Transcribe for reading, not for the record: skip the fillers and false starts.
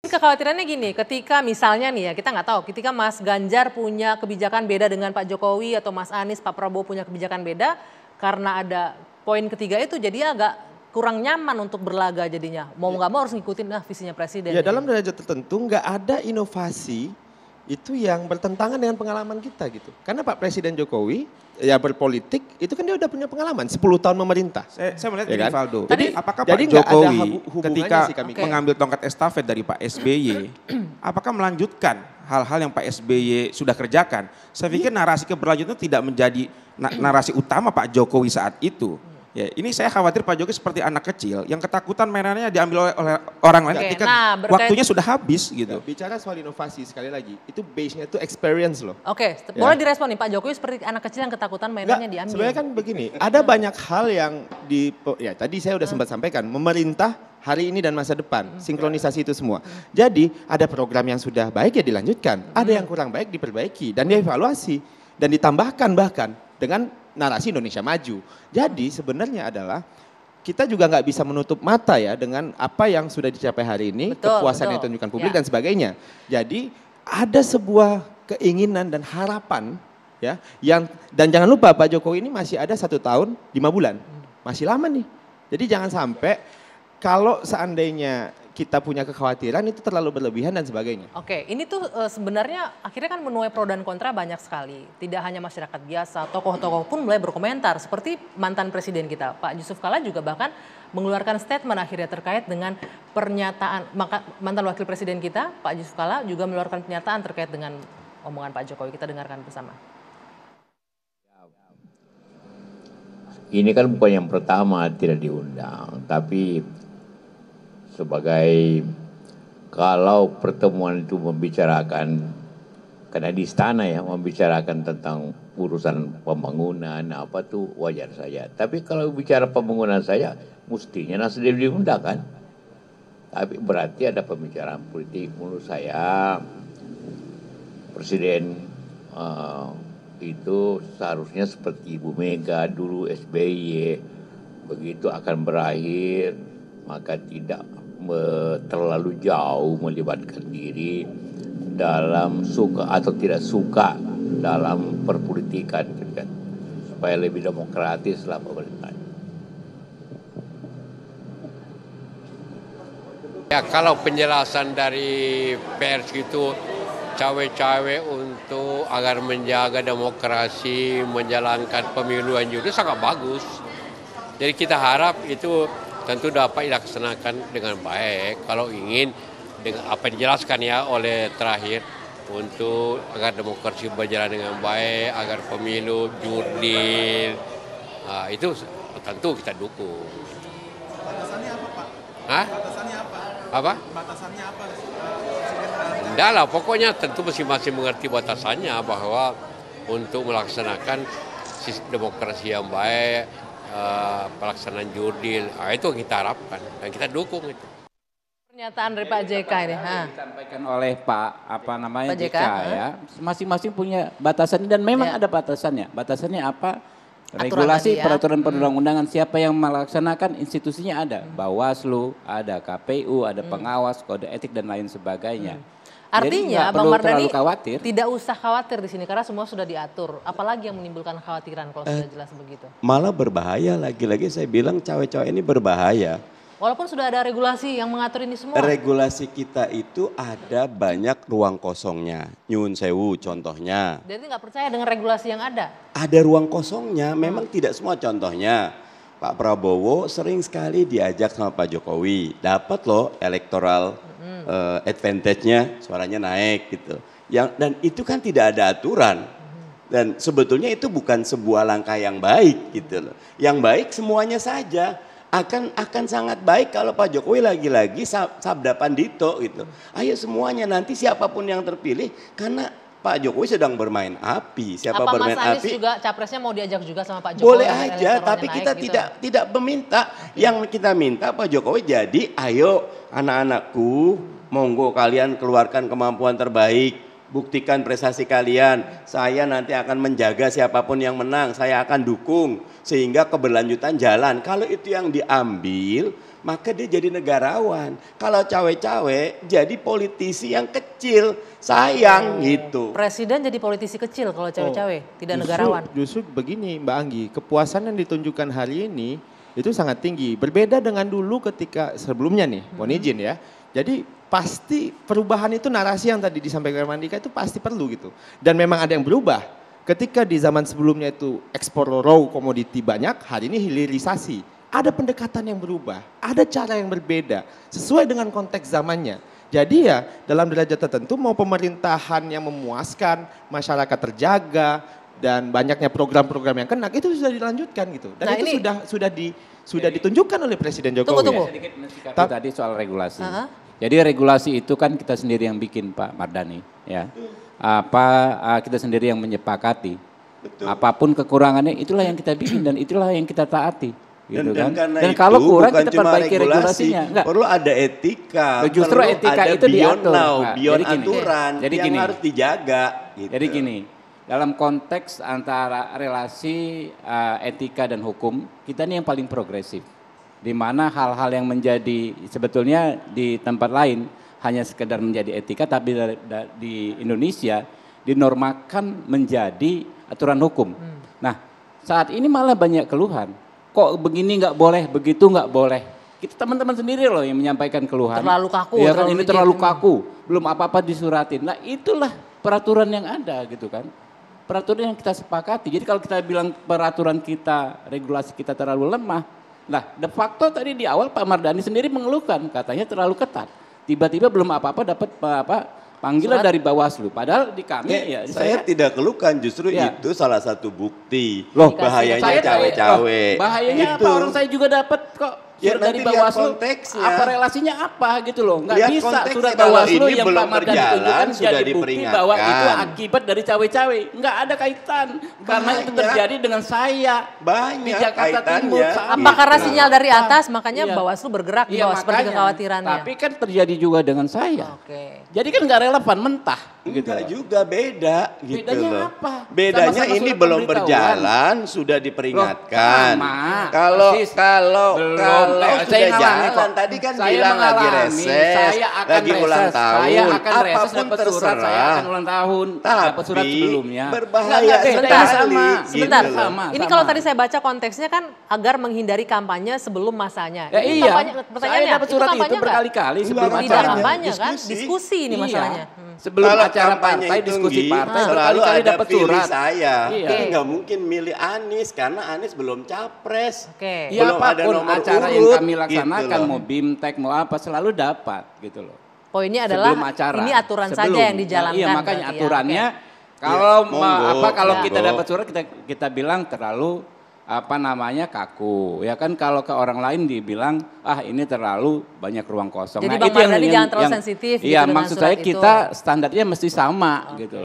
Kekhawatirannya gini, ketika misalnya nih ya, kita nggak tahu, ketika Mas Ganjar punya kebijakan beda dengan Pak Jokowi atau Mas Anies, Pak Prabowo punya kebijakan beda, karena ada poin ketiga itu jadi agak kurang nyaman untuk berlaga jadinya. Mau nggak mau harus ngikutin visinya presiden. Ya dalam derajat tertentu nggak ada inovasi itu yang bertentangan dengan pengalaman kita gitu. Karena Pak Presiden Jokowi ya berpolitik itu kan dia udah punya pengalaman 10 tahun memerintah. Saya melihat Ya ini kan? Valdo. Jadi Apakah jadi Pak nggak ada Jokowi hubungannya ketika sih kami. mengambil tongkat estafet dari Pak SBY, apakah melanjutkan hal-hal yang Pak SBY sudah kerjakan? Saya pikir narasi keberlanjutan tidak menjadi narasi utama Pak Jokowi saat itu. Ya, ini saya khawatir Pak Jokowi seperti anak kecil yang ketakutan mainannya diambil oleh orang lain ketika waktunya sudah habis gitu. Bicara soal inovasi sekali lagi, itu base-nya itu experience loh. Oke, boleh direspon nih Pak Jokowi seperti anak kecil yang ketakutan mainannya diambil. Sebenarnya kan begini, ada banyak hal yang ya tadi saya udah sempat sampaikan, memerintah hari ini dan masa depan, sinkronisasi itu semua. Jadi ada program yang sudah baik ya dilanjutkan, ada yang kurang baik diperbaiki dan dievaluasi dan ditambahkan bahkan dengan narasi Indonesia Maju. Jadi sebenarnya adalah kita juga nggak bisa menutup mata ya dengan apa yang sudah dicapai hari ini, kepuasan yang ditunjukkan publik dan sebagainya. Jadi ada sebuah keinginan dan harapan ya dan jangan lupa Pak Jokowi ini masih ada 1 tahun 5 bulan, masih lama nih. Jadi jangan sampai kalau seandainya kita punya kekhawatiran itu terlalu berlebihan dan sebagainya. Oke, ini tuh sebenarnya akhirnya kan menuai pro dan kontra banyak sekali. Tidak hanya masyarakat biasa, tokoh-tokoh pun mulai berkomentar. Seperti mantan presiden kita, Pak Yusuf Kalla juga bahkan mengeluarkan statement akhirnya terkait dengan pernyataan, mantan wakil presiden kita, Pak Yusuf Kalla juga mengeluarkan pernyataan terkait dengan omongan Pak Jokowi. Kita dengarkan bersama. Ini kan bukan yang pertama tidak diundang, tapi sebagai kalau pertemuan itu membicarakan, karena di istana ya, membicarakan tentang urusan pembangunan apa tuh wajar saja. Tapi kalau bicara pembangunan saja mestinya Nasdem diundang kan. Tapi berarti ada pembicaraan politik. Menurut saya Presiden itu seharusnya seperti Ibu Mega dulu, SBY, begitu akan berakhir maka tidak terlalu jauh melibatkan diri dalam suka atau tidak suka dalam perpolitikan kan, supaya lebih demokratis lah pemerintahnya. Ya kalau penjelasan dari pers itu cawe-cawe untuk agar menjaga demokrasi, menjalankan pemilu yang jujur sangat bagus. Jadi kita harap itu tentu dapat dilaksanakan dengan baik kalau ingin dengan apa dijelaskan ya oleh terakhir untuk agar demokrasi berjalan dengan baik, agar pemilu jurdil, itu tentu kita dukung. Batasannya apa Pak? Hah? Batasannya apa? Apa? Batasannya apa? Enggak lah, pokoknya tentu masing-masing mengerti batasannya bahwa untuk melaksanakan sistem demokrasi yang baik, pelaksanaan jurdil, itu kita harapkan dan kita dukung itu. Pernyataan dari Pak JK ini. Disampaikan oleh Pak JK ya, masing-masing punya batasan dan memang ada batasannya. Batasannya apa? Regulasi peraturan perundang-undangan, siapa yang melaksanakan, institusinya ada. Bawaslu, ada KPU, ada pengawas, kode etik dan lain sebagainya. Artinya Bang Mardhani tidak usah khawatir di sini karena semua sudah diatur. Apalagi yang menimbulkan kekhawatiran kalau sudah jelas begitu. Malah berbahaya, lagi-lagi saya bilang cawe-cawe ini berbahaya. Walaupun sudah ada regulasi yang mengatur ini semua. Regulasi kita itu ada banyak ruang kosongnya. Nyun sewu contohnya. Jadi nggak percaya dengan regulasi yang ada? Ada ruang kosongnya, memang tidak semua contohnya. Pak Prabowo sering sekali diajak sama Pak Jokowi. Dapat loh electoral advantage-nya, suaranya naik gitu. Dan itu kan tidak ada aturan. Dan sebetulnya itu bukan sebuah langkah yang baik gitu loh. Yang baik semuanya saja. Akan sangat baik kalau Pak Jokowi lagi-lagi sabda pandito gitu. Ayo semuanya nanti siapapun yang terpilih karena Pak Jokowi sedang bermain api. Siapa apa bermain Mas Anies api? juga capresnya mau diajak juga sama Pak Jokowi? Boleh aja, tapi kita gitu. tidak meminta. Yang kita minta Pak Jokowi jadi ayo anak-anakku monggo kalian keluarkan kemampuan terbaik. Buktikan prestasi kalian, saya nanti akan menjaga siapapun yang menang, saya akan dukung sehingga keberlanjutan jalan. Kalau itu yang diambil, maka dia jadi negarawan. Kalau cawe-cawe jadi politisi yang kecil, sayang gitu. Presiden jadi politisi kecil kalau cawe-cawe, tidak negarawan. Justru begini Mbak Anggi, kepuasan yang ditunjukkan hari ini itu sangat tinggi. Berbeda dengan dulu ketika sebelumnya nih, mohon izin ya. Jadi pasti perubahan itu narasi yang tadi disampaikan Mandika itu pasti perlu gitu. Dan memang ada yang berubah. Ketika di zaman sebelumnya itu ekspor raw komoditi banyak, hari ini hilirisasi. Ada pendekatan yang berubah, ada cara yang berbeda sesuai dengan konteks zamannya. Jadi ya dalam derajat tertentu mau pemerintahan yang memuaskan, masyarakat terjaga dan banyaknya program-program yang kena itu sudah dilanjutkan gitu. Dan itu sudah ditunjukkan oleh Presiden Jokowi. Tunggu. Sedikit mensikapi tadi soal regulasi. Jadi regulasi itu kan kita sendiri yang bikin Pak Mardhani ya. Kita sendiri yang menyepakati. Betul. Apapun kekurangannya itulah yang kita bikin dan itulah yang kita taati. Gitu dan kalau kurang kita perbaiki regulasinya. Enggak. Perlu ada etika. Justru etika itu diatur. Beyond aturan yang harus dijaga. Gitu. Jadi gini, dalam konteks antara relasi etika dan hukum, kita ini yang paling progresif. Di mana hal-hal yang menjadi sebetulnya di tempat lain hanya sekedar menjadi etika, tapi di Indonesia dinormakan menjadi aturan hukum. Nah, saat ini malah banyak keluhan. Kok begini nggak boleh, begitu nggak boleh. Kita teman-teman sendiri loh yang menyampaikan keluhan. Terlalu kaku. Ya kan ini terlalu kaku, belum apa-apa disuratin. Nah itulah peraturan yang ada gitu kan. Peraturan yang kita sepakati. Jadi kalau kita bilang peraturan kita, regulasi kita terlalu lemah. Nah de facto tadi di awal Pak Mardhani sendiri mengeluhkan, katanya terlalu ketat. Tiba-tiba belum apa-apa dapat panggilan dari Bawaslu. Padahal di kami saya tidak keluhkan, justru itu salah satu bukti. Loh, bahayanya cawe-cawe. Bahayanya apa? Orang saya juga dapat kok. Dari Bawaslu, apa relasinya apa gitu loh. Nggak bisa surat Bawaslu yang Pak Mardhani tunjukkan jadi bukti bahwa itu akibat dari cawe-cawe. Nggak ada kaitan. Karena itu terjadi dengan saya. Di Jakarta Timur. Apa karena sinyal dari atas makanya Bawaslu bergerak di bawah seperti kekhawatirannya. Tapi kan terjadi juga dengan saya. Jadi kan nggak relevan, mentah. Enggak juga beda gitu. Bedanya loh. apa? Bedanya ini belum berjalan, sudah diperingatkan. Kalau sudah jalan tadi kan bilang lagi reses, lagi ulang tahun, apapun terserah. Saya akan ulang tahun, dapat surat sebelumnya. Berbahaya sebentar. Ini kalau tadi saya baca konteksnya kan agar menghindari kampanye sebelum masanya. Ya, iya. Pertanyaannya, saya dapat surat itu berkali-kali sebelum acara. Tidak kampanye kan, diskusi ini masalahnya. Sebelum acara partai, diskusi partai, selalu ada dapat pilih surat. saya. Ini nggak mungkin milih Anies karena Anies belum capres. Ya belum ada apapun nomor acara urut, yang kami laksanakan, gitu mau BIMTEK, mau apa, selalu dapat gitu loh. Poinnya adalah ini aturan saja yang dijalankan. Iya makanya aturannya kalau kita dapat surat kita bilang terlalu kaku ya kan, kalau ke orang lain dibilang ini terlalu banyak ruang kosong. Jadi Bang Mardhani jangan terlalu sensitif. Iya maksud saya kita standarnya mesti sama gitu.